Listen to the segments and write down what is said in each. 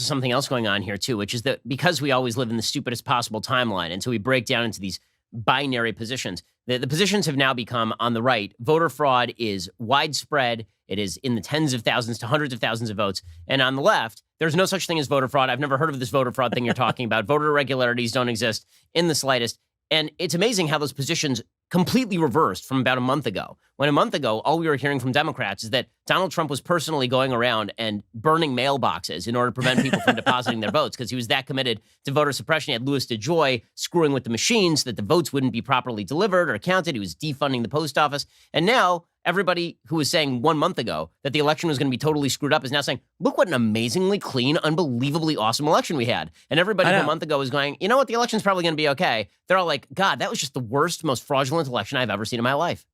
something else going on here too, which is that because we always live in the stupidest possible timeline, and so we break down into these binary positions, the positions have now become on the right. Voter fraud is widespread. It is in the tens of thousands to hundreds of thousands of votes. And on the left, there's no such thing as voter fraud. I've never heard of this voter fraud thing you're talking about. Voter irregularities don't exist in the slightest. And it's amazing how those positions completely reversed from about a month ago. When a month ago, all we were hearing from Democrats is that Donald Trump was personally going around and burning mailboxes in order to prevent people from depositing their votes because he was that committed to voter suppression. He had Louis DeJoy screwing with the machines so that the votes wouldn't be properly delivered or counted. He was defunding the post office. And now everybody who was saying 1 month ago that the election was going to be totally screwed up is now saying, look what an amazingly clean, unbelievably awesome election we had. And everybody who a month ago was going, you know what, the election's probably going to be okay. They're all like, God, that was just the worst, most fraudulent election I've ever seen in my life.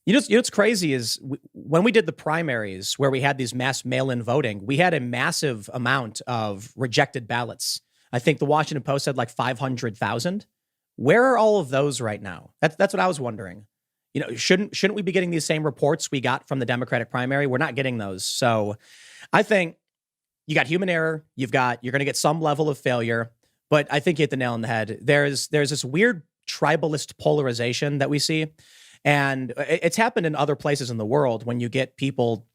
You know what's crazy is when we did the primaries where we had these mass mail-in voting, we had a massive amount of rejected ballots. I think the Washington Post said like 500,000. Where are all of those right now? That's what I was wondering. You know, shouldn't we be getting these same reports we got from the Democratic primary? We're not getting those. So I think you got human error. You're going to get some level of failure, but I think you hit the nail on the head. There's this weird tribalist polarization that we see. And it's happened in other places in the world when you get people.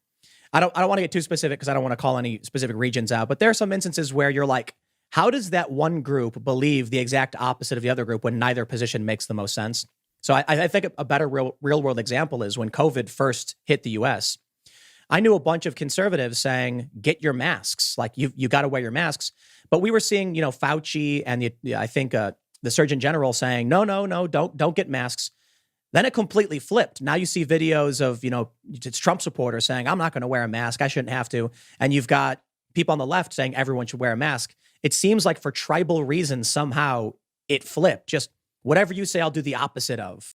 I don't want to get too specific because I don't want to call any specific regions out, but there are some instances where you're like, how does that one group believe the exact opposite of the other group when neither position makes the most sense? So I think a better real world example is when COVID first hit the US. I knew a bunch of conservatives saying, get your masks, like you got to wear your masks. But we were seeing, Fauci and the Surgeon General saying, no, don't get masks. Then it completely flipped. Now you see videos of, it's Trump supporters saying, I'm not going to wear a mask. I shouldn't have to. And you've got people on the left saying everyone should wear a mask. It seems like for tribal reasons, somehow it flipped. Just whatever you say, I'll do the opposite of.